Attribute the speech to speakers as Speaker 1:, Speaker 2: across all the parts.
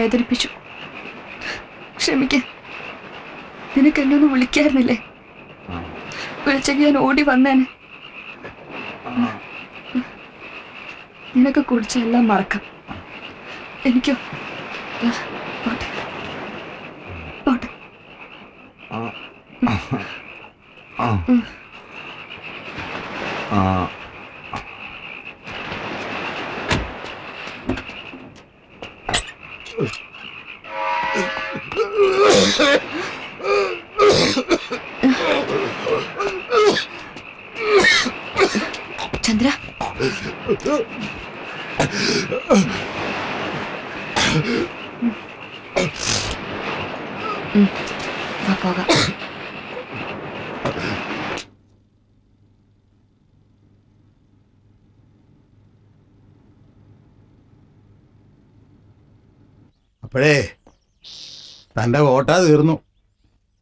Speaker 1: വേദനിപ്പിച്ചു. ക്ഷമിക്ക. നിനക്ക് എന്നെ ഒന്ന് വിളിക്കായിരുന്നില്ലേ? വിളിച്ചെങ്കിൽ ഞാൻ ഓടി വന്നേനെ. നിനക്ക് കുറിച്ച് എല്ലാം മറക്കാം. എനിക്കോ പോട്ടെ പോട്ടെ. ചന്ദ്ര, പോകാം.
Speaker 2: അപ്പോഴേ തൻ്റെ കോട്ട തീർന്നു.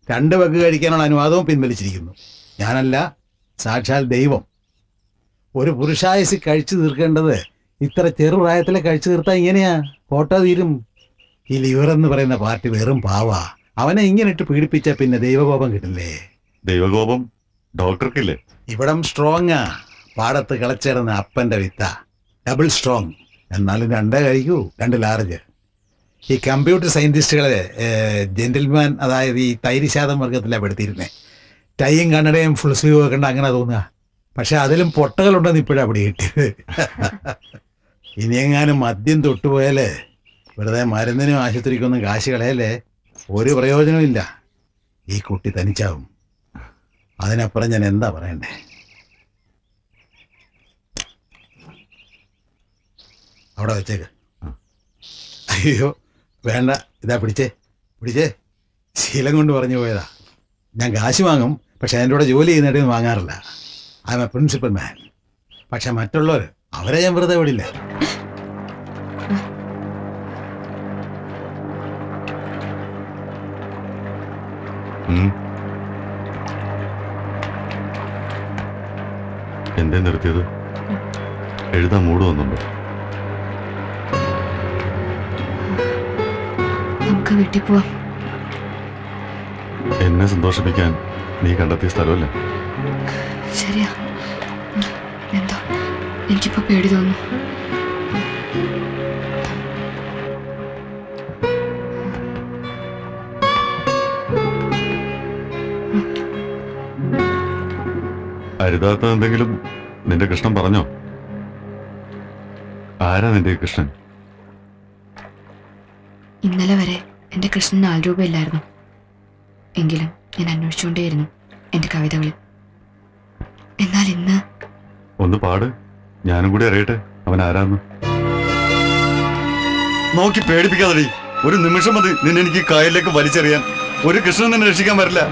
Speaker 2: 2 പെഗ് കഴിക്കാനുള്ള അനുവാദവും പിൻവലിച്ചിരിക്കുന്നു. ഞാനല്ല, സാക്ഷാൽ ദൈവം. ഒരു പുരുഷായുസ് കഴിച്ചു തീർക്കേണ്ടത് ഇത്ര ചെറുപ്രായത്തിലെ കഴിച്ചു തീർത്താൽ ഇങ്ങനെയാ കോട്ട തീരും. ഈ ലിവർ എന്ന് പറയുന്ന പാർട്ടി വെറും പാവാ. അവനെ ഇങ്ങനെ ഇട്ട് പീഡിപ്പിച്ചാൽ പിന്നെ ദൈവകോപം കിട്ടില്ലേ?
Speaker 3: ദൈവകോപം ഡോക്ടർക്കില്ലേ?
Speaker 2: ഇവിടം സ്ട്രോങ്ങാ. പാടത്ത് കളച്ചേർന്ന അപ്പൻ്റെ വിത്ത. Double strong. എന്നാലും 2 കഴിക്കൂ, 2 ലാർജ്. ഈ കമ്പ്യൂട്ടർ സയൻറ്റിസ്റ്റുകളെ ജെന്റിൽമാൻ, അതായത് ഈ തൈരിശാദം വർഗത്തിലാണ് പെടുത്തിയിരുന്നത്. ടൈയും കണ്ണടയും ഫുൾ സ്ലീവ് വെക്കണ്ട അങ്ങനെ തോന്നുക. പക്ഷെ അതിലും പൊട്ടകളുണ്ടെന്ന് ഇപ്പോഴാണ് പിടി കിട്ടിയത്. ഇനിയെങ്ങാനും മദ്യം തൊട്ടുപോയാൽ വെറുതെ മരുന്നിനും ആശുപത്രിക്കൊന്നും കാശ് കളയല്ലേ. ഒരു പ്രയോജനവും ഇല്ല. ഈ കുട്ടി തനിച്ചാവും. അതിനപ്പുറം ഞാൻ എന്താ പറയണ്ടേ? അവിടെ വെച്ചേക്ക്. അയ്യോ വേണ്ട, ഇതാ പിടിച്ചേ പിടിച്ചേ. ശീലം കൊണ്ട് പറഞ്ഞു പോയതാ. ഞാൻ കാശ് വാങ്ങും, പക്ഷെ എൻ്റെ കൂടെ ജോലി ചെയ്യുന്നിടയിൽ വാങ്ങാറില്ല. ഐ എം എ പ്രിൻസിപ്പൽ മാൻ. പക്ഷെ മറ്റുള്ളവർ, അവരെ ഞാൻ വെറുതെ വിടില്ല.
Speaker 3: എന്തേ നിർത്തിയത്? എഴുതാൻ മൂട് വന്നുണ്ടോ?
Speaker 1: നമുക്ക് വീട്ടിൽ പോവാം.
Speaker 3: എന്നെ സന്തോഷിപ്പിക്കാൻ നീ കണ്ടെത്തിയ സ്ഥലമല്ലേ?
Speaker 1: ശരിയാ. എന്തോ എനിക്കിപ്പോ പേടി തോന്നുന്നു.
Speaker 3: അരുതാത്ത എന്തെങ്കിലും നിന്റെ കൃഷ്ണൻ പറഞ്ഞോ? ആരാ നിന്റെ കൃഷ്ണൻ?
Speaker 1: ഇന്നലെ വരെ എന്റെ കൃഷ്ണന് ആൾ രൂപമില്ലായിരുന്നു. എങ്കിലും ഞാൻ അന്വേഷിച്ചുകൊണ്ടേയിരുന്നു എന്റെ കവിതകളിൽ. എന്നാൽ ഇന്ന്
Speaker 3: ഒന്ന് പാട്, ഞാനും കൂടി അറിയട്ടെ അവൻ ആരാന്ന്. നോക്കി പേടിപ്പിക്കാതെ. ഒരു നിമിഷം മതി നിന്നെ എനിക്ക് കായലിലേക്ക് വലിച്ചെറിയാൻ. ഒരു കൃഷ്ണൻ നിന്നെ രക്ഷിക്കാൻ വരില്ല.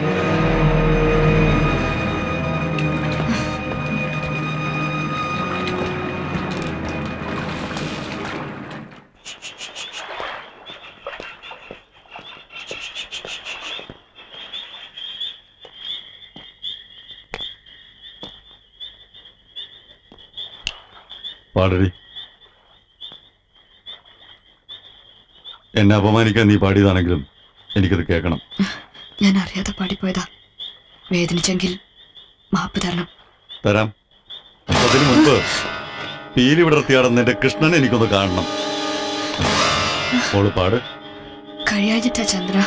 Speaker 3: പാടടി. എന്നെ അപമാനിക്കാൻ നീ പാടിയതാണെങ്കിലും എനിക്കത് കേൾക്കണം.
Speaker 1: ഞാൻ അറിയാതെ പാടിപ്പോയതാ. വേദനിച്ചെങ്കിൽ മാപ്പ് തരണം.
Speaker 3: തരാം. അതിനു മുൻപ് പീലി വിടർത്തിയാടുന്ന എന്റെ കൃഷ്ണനെ എനിക്കൊന്ന് കാണണം. മോള് പാട്.
Speaker 1: കഴിയാഞ്ഞിട്ടാ ചന്ദ്ര.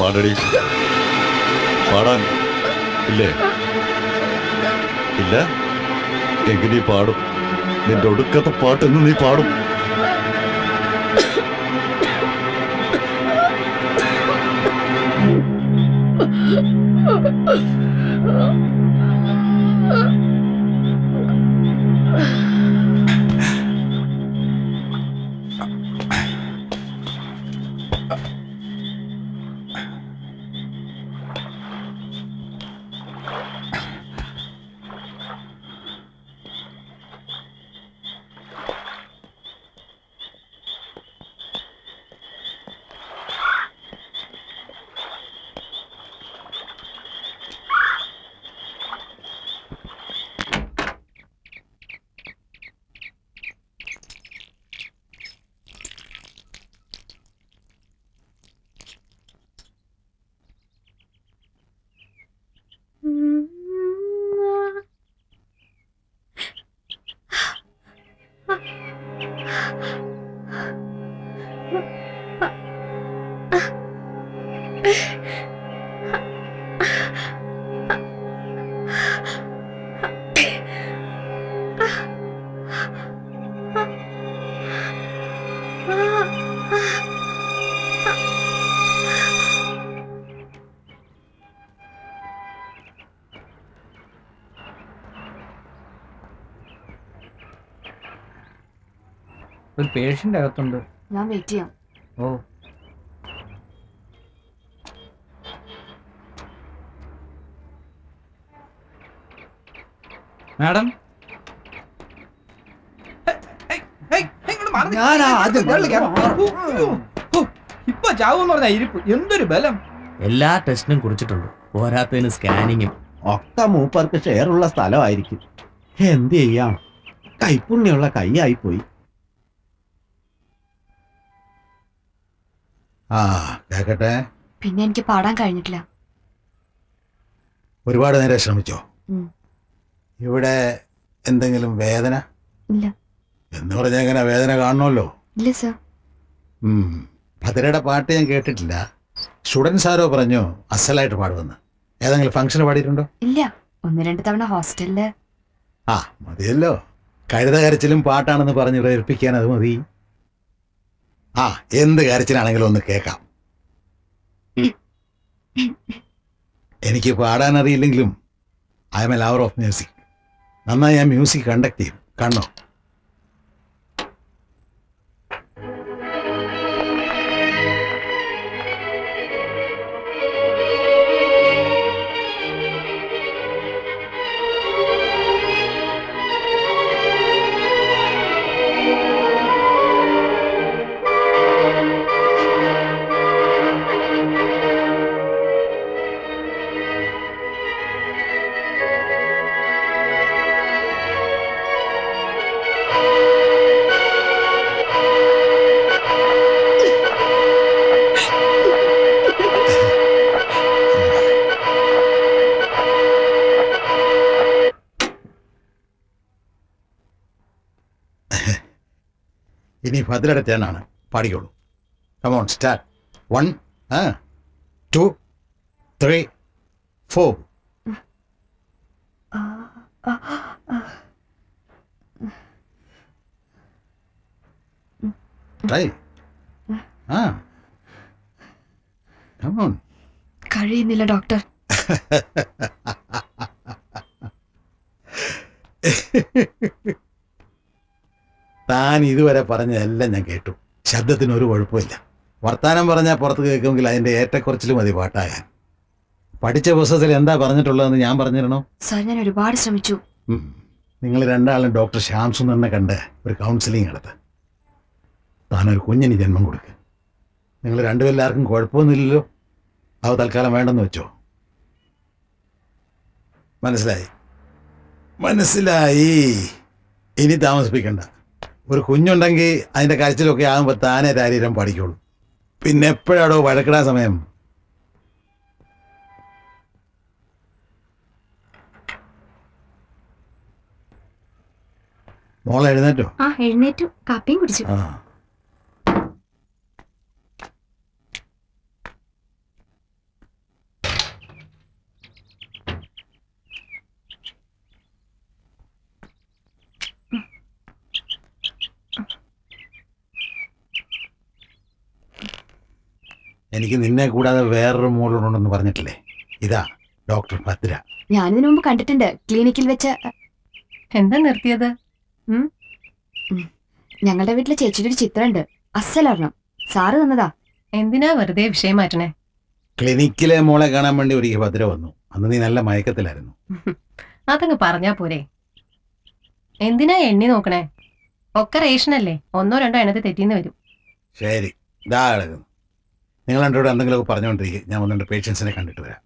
Speaker 3: പാടടി. പാടാൻ ഇല്ലേ? ഇല്ല എങ്കിൽ നീ പാടും. നിന്റെ ഒടുക്കത്തെ പാട്ടെന്ന് നീ പാടും.
Speaker 4: ഒരു പേഷ്യന്റ് അകത്തുണ്ട്.
Speaker 1: ഞാൻ വെയിറ്റ് ചെയ്യാം.
Speaker 4: ഓ മാഡം, ഇപ്പൊ ചാവൂന്ന് പറഞ്ഞ ഇരിപ്പ് എന്തൊരു ബലം.
Speaker 5: എല്ലാ ടെസ്റ്റിനും കുറിച്ചിട്ടുണ്ട്, പോരാത്തതിന് സ്കാനിങ്ങും
Speaker 6: ഒക്കെ മൂപ്പർക്ക് ഷെയറുള്ള സ്ഥലമായിരിക്കും. എന്ത് ചെയ്യാം, കൈപ്പുണ്യുള്ള കൈയായിപ്പോയി.
Speaker 2: ആ കേക്കട്ടെ.
Speaker 1: പിന്നെ എനിക്ക് പാടാൻ കഴിഞ്ഞിട്ടില്ല.
Speaker 2: ഒരുപാട് നേരം ശ്രമിച്ചോ?
Speaker 1: ഉം.
Speaker 2: ഇവിടെ എന്തെങ്കിലും വേദന?
Speaker 1: ഇല്ല.
Speaker 2: എന്ന് പറഞ്ഞാൽ എങ്ങനെ വേദന കാണണമല്ലോ.
Speaker 1: ഇല്ല സർ.
Speaker 2: ഭദ്രയുടെ പാട്ട് ഞാൻ കേട്ടിട്ടില്ല. സ്റ്റുഡൻസ് ആരോ പറഞ്ഞു അസലായിട്ട് പാടുമെന്ന്. ഏതെങ്കിലും ഫംഗ്ഷന് പാടിയിട്ടുണ്ടോ?
Speaker 1: ഇല്ല, 1-2 തവണ ഹോസ്റ്റലില്.
Speaker 2: ആ മതിയല്ലോ, കഴുത കരച്ചിലും പാട്ടാണെന്ന് പറഞ്ഞ് പ്രേരിപ്പിക്കാൻ അത് മതി. ആ എന്ത് കരച്ചിലാണെങ്കിലും ഒന്ന് കേൾക്കാം. എനിക്ക് പാടാൻ അറിയില്ലെങ്കിലും I am a lover of music. നന്നായി ഞാൻ മ്യൂസിക് കണ്ടക്ട് ചെയ്യും. കാണണോ? ഇനി ഭദ്രയുടെ ടേണാണ്. പാടിക്കോളൂ. Come on start. 1 2 3 4. ട്രൈ. കമോൺ.
Speaker 1: കഴിയുന്നില്ല ഡോക്ടർ.
Speaker 2: താൻ ഇതുവരെ പറഞ്ഞതെല്ലാം ഞാൻ കേട്ടു. ശബ്ദത്തിന് ഒരു കുഴപ്പമില്ല. വർത്താനം പറഞ്ഞാൽ പുറത്ത് കേൾക്കുമെങ്കിൽ അതിൻ്റെ ഏറ്റക്കുറച്ചിൽ മതി പാട്ടാകാൻ. പഠിച്ച പുസ്തകത്തിൽ എന്താ പറഞ്ഞിട്ടുള്ളതെന്ന് ഞാൻ പറഞ്ഞിരണോ?
Speaker 1: സാർ, ഞാൻ ഒരുപാട് ശ്രമിച്ചു.
Speaker 2: നിങ്ങൾ രണ്ടാളും ഡോക്ടർ ശ്യാം സുന്ദറിനെ കണ്ട് ഒരു കൗൺസിലിംഗ് നടത്ത്. താനൊരു കുഞ്ഞിന് ജന്മം കൊടുക്കുക. നിങ്ങൾ രണ്ടുപേരെല്ലാവർക്കും കുഴപ്പമൊന്നുമില്ലല്ലോ. അത് തൽക്കാലം വേണ്ടെന്ന് വെച്ചോ. മനസ്സിലായി? മനസ്സിലായി. ഇനി താമസിപ്പിക്കണ്ട. ഒരു കുഞ്ഞുണ്ടെങ്കിൽ അതിൻ്റെ കരച്ചിലൊക്കെ ആകുമ്പോൾ താനേ ശരീരം പഠിക്കുള്ളൂ. പിന്നെ എപ്പോഴാടോ വഴക്കിടാൻ സമയം? മോളെ എഴുന്നേറ്റോ?
Speaker 1: എഴുന്നേറ്റു. കാപ്പിയും കുടിച്ചു.
Speaker 2: എനിക്ക് നിന്നെ കൂടാതെ വേറൊരു മോളുണ്ടെന്ന് പറഞ്ഞിട്ടില്ലേ? ഇതാ ഡോക്ടർ ഭദ്ര.
Speaker 1: ഞാനിതിനു മുമ്പ് കണ്ടിട്ടുണ്ട്, ക്ലിനിക്കിൽ വെച്ച്.
Speaker 7: എന്താ നിർത്തിയത്?
Speaker 1: ഞങ്ങളുടെ വീട്ടിലെ ചേച്ചിയുടെ ഒരു ചിത്രമുണ്ട്, അസലൊരെണ്ണം. സാറ് തന്നതാ.
Speaker 7: എന്തിനാ വെറുതെ വിഷയം മാറ്റണേ?
Speaker 2: ക്ലിനിക്കിലെ മോളെ കാണാൻ വേണ്ടി ഒരിക്കൽ ഭദ്ര വന്നു. അന്ന് നീ നല്ല മയക്കത്തിലായിരുന്നു.
Speaker 7: അതങ്ങ് പറഞ്ഞാ പോരെ. എന്തിനാ എണ്ണി നോക്കണേ? ഒക്കെ റേഷനല്ലേ, 1-2 എണ്ണത്തിൽ തെറ്റിന്ന് വരും.
Speaker 2: ശരി, ഇതാ കിടക്കുന്നു. നിങ്ങൾ രണ്ടോട് എന്തെങ്കിലുമൊക്കെ പറഞ്ഞുകൊണ്ടിരിക്കുക. ഞാൻ 1-2 പേഷ്യൻസിനെ കണ്ടിട്ട് വരാം.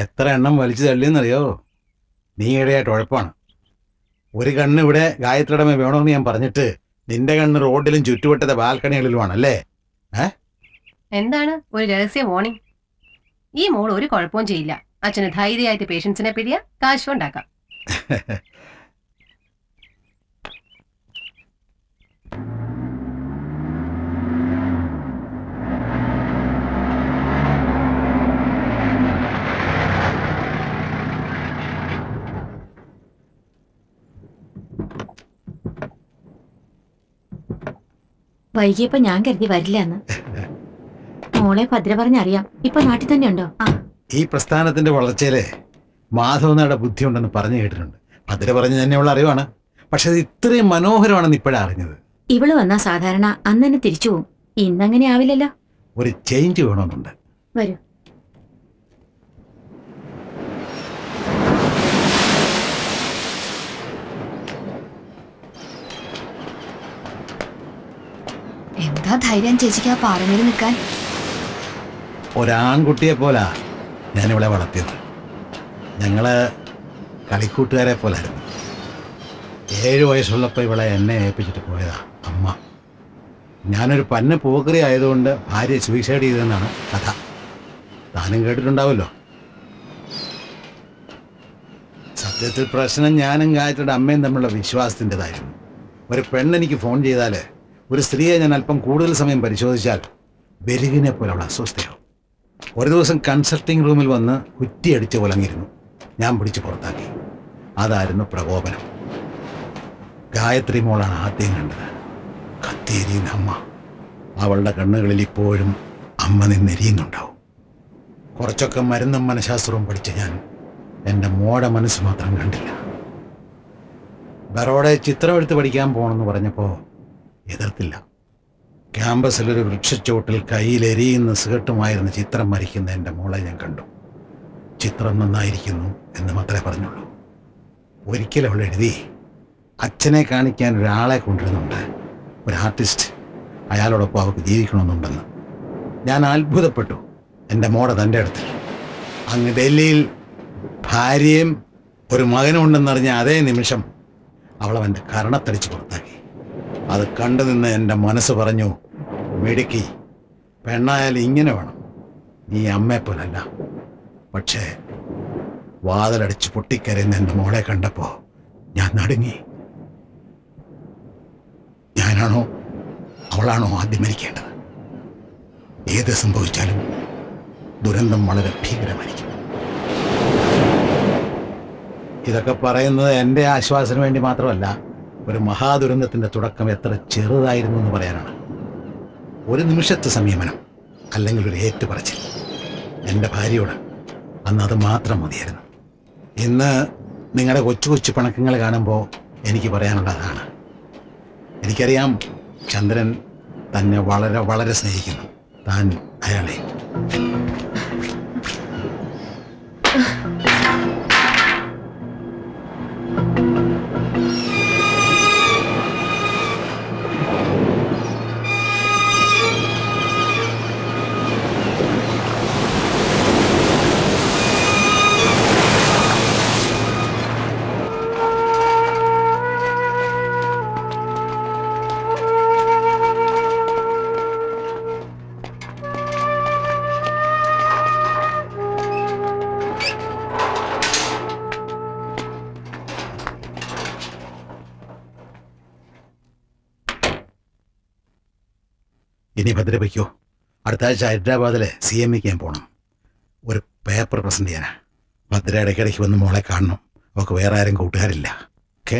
Speaker 2: എത്ര എണ്ണം വലിച്ചു തള്ളിയെന്നറിയോ? നീ ഇടയായിട്ട് ഉഴപ്പാണ്. ഒരു കണ്ണ് ഇവിടെ ഗായത്രിയുടെ വേണമെന്ന് ഞാൻ പറഞ്ഞിട്ട് നിന്റെ കണ്ണ് റോഡിലും ചുറ്റുവട്ടത്തെ ബാൽക്കണികളിലുമാണല്ലേ?
Speaker 7: എന്താണ് ഒരു രഹസ്യ വാർണിംഗ്? ഈ മോൾ ഒരു കുഴപ്പവും ചെയ്യില്ല. അച്ഛന് ധൈര്യമായിട്ട് പേഷ്യൻസിനെ പിടിയാ, കാശും ഉണ്ടാക്കാം.
Speaker 8: വൈകിയപ്പോ ഞാൻ കരുതി വരില്ല എന്ന്. മോളെ ഭദ്ര പറഞ്ഞറിയാം. ഇപ്പൊ നാട്ടിൽ തന്നെ ഉണ്ടോ?
Speaker 2: ഈ പ്രസ്ഥാനത്തിന്റെ വളർച്ചയിലെ മാധവനായുടെ ബുദ്ധിയുണ്ടെന്ന് പറഞ്ഞു കേട്ടിട്ടുണ്ട്. ഭദ്ര പറഞ്ഞു തന്നെയുള്ള അറിവാണ്. പക്ഷെ അത് ഇത്രയും മനോഹരമാണെന്ന് ഇപ്പോഴാണ് അറിഞ്ഞത്.
Speaker 8: ഇവള് വന്നാ സാധാരണ അന്ന് തന്നെ തിരിച്ചു പോവും. ഇന്നങ്ങനെ ആവില്ലല്ലോ.
Speaker 2: ഒരു ചേഞ്ച് വേണമെന്നുണ്ട്.
Speaker 8: വരൂ.
Speaker 1: എന്താ ധൈര്യം ചേച്ചിക്ക് ആ പാറമേൽ നിൽക്കാൻ?
Speaker 2: ഒരാൺകുട്ടിയെ പോലാ ഞാനിവളെ വളർത്തിയത്. ഞങ്ങള് കളിക്കൂട്ടുകാരെ പോലായിരുന്നു. 7 വയസ്സുള്ളപ്പോൾ ഇവളെ എന്നെ ഏൽപ്പിച്ചിട്ട് പോയതാ അമ്മ. ഞാനൊരു പന്ന പോക്കറി ആയതുകൊണ്ട് ഭാര്യ സൂയിസൈഡ് ചെയ്തെന്നാണ് കഥ. താനും കേട്ടിട്ടുണ്ടാവുമല്ലോ. സത്യത്തിൽ പ്രശ്നം ഞാനും ഗായത്രിയുടെ അമ്മയും തമ്മിലുള്ള വിശ്വാസത്തിൻ്റെതായിരുന്നു. ഒരു പെണ്ണെനിക്ക് ഫോൺ ചെയ്താൽ, ഒരു സ്ത്രീയെ ഞാൻ അല്പം കൂടുതൽ സമയം പരിശോധിച്ചാൽ വെരുകിനെ പോലെ അവൾ അസ്വസ്ഥയാവും. ഒരു ദിവസം കൺസൾട്ടിംഗ് റൂമിൽ വന്ന് കുറ്റിയടിച്ച് ഉലങ്ങിയിരുന്നു. ഞാൻ പിടിച്ച് പുറത്താക്കി. അതായിരുന്നു പ്രകോപനം. ഗായത്രി മോളാണ് ആദ്യം കണ്ടത്. കത്തിയെരിയുന്ന അമ്മ. അവളുടെ കണ്ണുകളിൽ ഇപ്പോഴും അമ്മ നിന്നെരിയുന്നുണ്ടാവും. കുറച്ചൊക്കെ മരുന്നും മനഃശാസ്ത്രവും പഠിച്ച ഞാൻ എൻ്റെ മോടെ മനസ്സ് മാത്രം കണ്ടില്ല. ബറോഡെ ചിത്രമെടുത്ത് പഠിക്കാൻ പോകണമെന്ന് പറഞ്ഞപ്പോൾ എതിർത്തില്ല. ക്യാമ്പസിലൊരു വൃക്ഷച്ചോട്ടിൽ കയ്യിലെരിയുന്ന സിഗരറ്റുമായിരുന്ന ചിത്രം വരയ്ക്കുന്ന എൻ്റെ മോളെ ഞാൻ കണ്ടു. ചിത്രം നന്നായിരിക്കുന്നു എന്ന് മാത്രമേ പറഞ്ഞുള്ളൂ. ഒരിക്കൽ അവൾ എഴുതി, അച്ഛനെ കാണിക്കാൻ ഒരാളെ കൊണ്ടുവരുന്നുണ്ട്, ഒരു ആർട്ടിസ്റ്റ്, അയാളോടൊപ്പം അവൾക്ക് ജീവിക്കണമെന്നുണ്ടെന്ന്. ഞാൻ അത്ഭുതപ്പെട്ടു. എൻ്റെ മോടെ തൻ്റെ അടുത്ത് അങ്ങ് ഡൽഹിയിൽ ഭാര്യയും ഒരു മകനും ഉണ്ടെന്നറിഞ്ഞ അതേ നിമിഷം അവളവൻ്റെ കരണത്തടിച്ച് പുറത്താക്കി. അത് കണ്ടു നിന്ന് എൻ്റെ മനസ്സ് പറഞ്ഞു, മിടുക്കി, പെണ്ണായാൽ ഇങ്ങനെ വേണം, നീ അമ്മയെപ്പോലല്ല. പക്ഷേ വാതിലടിച്ച് പൊട്ടിക്കരയുന്ന എൻ്റെ മോളെ കണ്ടപ്പോൾ ഞാൻ നടുങ്ങി. ഞാനാണോ അവളാണോ ആദ്യം മരിക്കേണ്ടത്? ഏത് സംഭവിച്ചാലും ദുരന്തം വളരെ ഭീകരമായിരിക്കും. ഇതൊക്കെ പറയുന്നത് എൻ്റെ ആശ്വാസത്തിന് വേണ്ടി മാത്രമല്ല, ഒരു മഹാദുരന്തത്തിൻ്റെ തുടക്കം എത്ര ചെറുതായിരുന്നു എന്ന് പറയാനാണ്. ഒരു നിമിഷത്തെ സംയമനം, അല്ലെങ്കിൽ ഒരു ഏറ്റുപറച്ചിൽ എൻ്റെ ഭാര്യയോട്. അന്ന് അത് മാത്രം മതിയായിരുന്നു. ഇന്ന് നിങ്ങളുടെ കൊച്ചു കൊച്ചു പിണക്കങ്ങൾ കാണുമ്പോൾ എനിക്ക് പറയാനുള്ളതാണ്. എനിക്കറിയാം ചന്ദ്രൻ തന്നെ വളരെ വളരെ സ്നേഹിക്കുന്നു. താൻ അയാളെ. ഇനി ഭദ്ര വയ്ക്കോ. അടുത്ത ആഴ്ച ഹൈദരാബാദിലെ CMEക്ക് ഞാൻ പോകണം. ഒരു പേപ്പർ പ്രസൻറ്റ് ചെയ്യാനാണ്. ഭദ്ര ഇടയ്ക്കിടയ്ക്ക് വന്ന് മോളെ കാണണം. അവൾക്ക് വേറെ ആരും കൂട്ടുകാരില്ല. ഓക്കെ.